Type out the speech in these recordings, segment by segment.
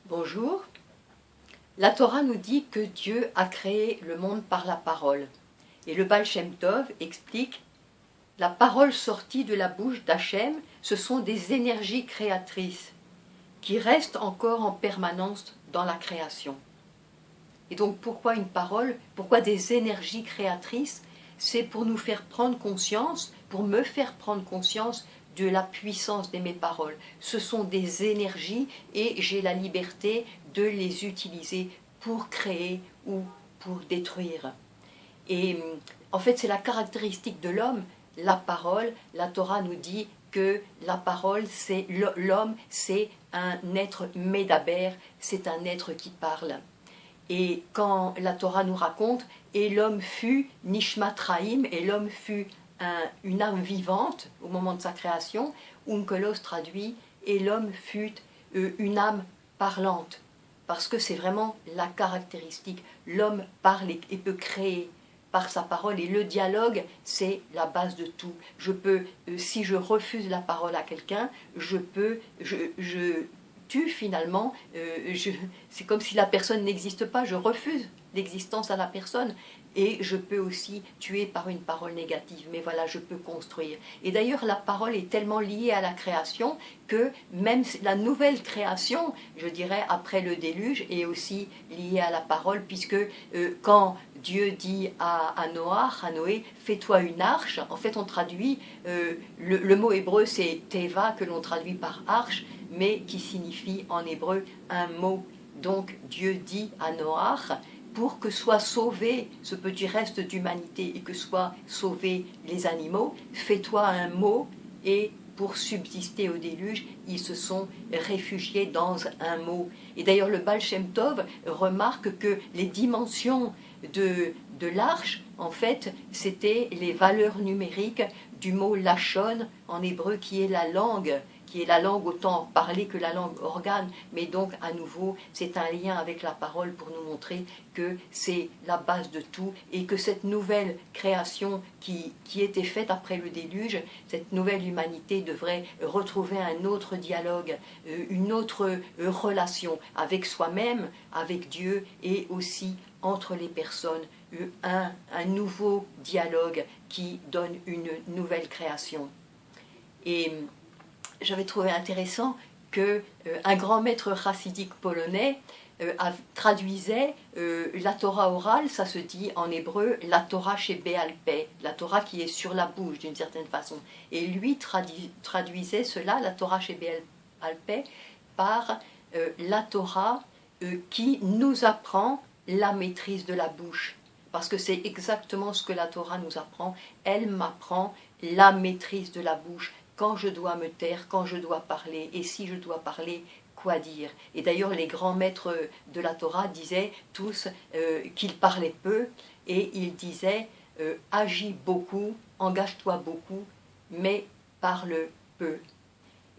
Bonjour. La Torah nous dit que Dieu a créé le monde par la parole. Et le Baal Shem Tov explique: la parole sortie de la bouche d'Hachem, ce sont des énergies créatrices qui restent encore en permanence dans la création. Et donc pourquoi une parole? Pourquoi des énergies créatrices? C'est pour nous faire prendre conscience, pour me faire prendre conscience de la puissance de mes paroles. Ce sont des énergies et j'ai la liberté de les utiliser pour créer ou pour détruire. Et en fait, c'est la caractéristique de l'homme, la parole. La Torah nous dit que la parole, c'est l'homme, c'est un être médaber, c'est un être qui parle. Et quand la Torah nous raconte, et l'homme fut Nishmat Chaim, et l'homme fut une âme vivante au moment de sa création, Onkelos traduit, et l'homme fut une âme parlante, parce que c'est vraiment la caractéristique. L'homme parle et peut créer par sa parole, et le dialogue, c'est la base de tout. Je peux, si je refuse la parole à quelqu'un, je tue finalement, c'est comme si la personne n'existe pas, je refuse l'existence à la personne. Et je peux aussi tuer par une parole négative, mais voilà, je peux construire. Et d'ailleurs, la parole est tellement liée à la création que même la nouvelle création, je dirais, après le déluge, est aussi liée à la parole, puisque quand Dieu dit à Noé, fais-toi une arche, en fait on traduit, le mot hébreu c'est teva, que l'on traduit par arche, mais qui signifie en hébreu un mot. Donc Dieu dit à Noach, pour que soit sauvé ce petit reste d'humanité et que soient sauvés les animaux, fais-toi un mot. Et pour subsister au déluge, ils se sont réfugiés dans un mot. Et d'ailleurs le Baal Shem Tov remarque que les dimensions de l'arche, en fait, c'était les valeurs numériques du mot lachon en hébreu, qui est la langue autant parlée que la langue organe, mais donc à nouveau c'est un lien avec la parole pour nous montrer que c'est la base de tout, et que cette nouvelle création qui était faite après le déluge, cette nouvelle humanité devrait retrouver un autre dialogue, une autre relation avec soi-même, avec Dieu, et aussi entre les personnes, un nouveau dialogue qui donne une nouvelle création. Et j'avais trouvé intéressant qu'un grand maître chassidique polonais traduisait la Torah orale, ça se dit en hébreu la Torah chez Béal Peh, la Torah qui est sur la bouche d'une certaine façon. Et lui traduisait cela, la Torah chez Béal Peh, par la Torah qui nous apprend la maîtrise de la bouche. Parce que c'est exactement ce que la Torah nous apprend, elle m'apprend la maîtrise de la bouche. Quand je dois me taire, quand je dois parler, et si je dois parler, quoi dire? Et d'ailleurs, les grands maîtres de la Torah disaient tous qu'ils parlaient peu, et ils disaient agis beaucoup, engage-toi beaucoup, mais parle peu.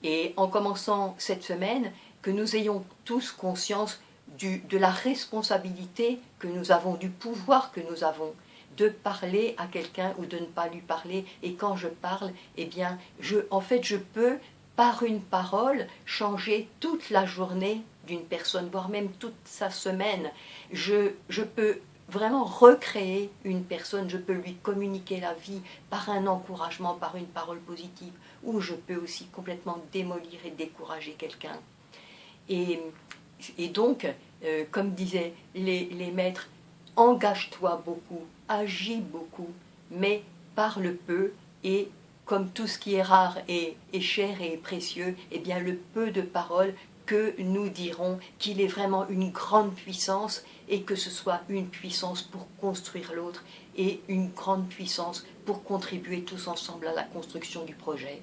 Et en commençant cette semaine, que nous ayons tous conscience de la responsabilité que nous avons, du pouvoir que nous avons, de parler à quelqu'un ou de ne pas lui parler. Et quand je parle, eh bien, en fait, je peux, par une parole, changer toute la journée d'une personne, voire même toute sa semaine. Je peux vraiment recréer une personne, je peux lui communiquer la vie par un encouragement, par une parole positive, ou je peux aussi complètement démolir et décourager quelqu'un. Et donc, comme disaient les maîtres, engage-toi beaucoup, agis beaucoup, mais parle peu, et comme tout ce qui est rare et cher et précieux, eh bien le peu de paroles que nous dirons qu'il est vraiment une grande puissance, et que ce soit une puissance pour construire l'autre et une grande puissance pour contribuer tous ensemble à la construction du projet.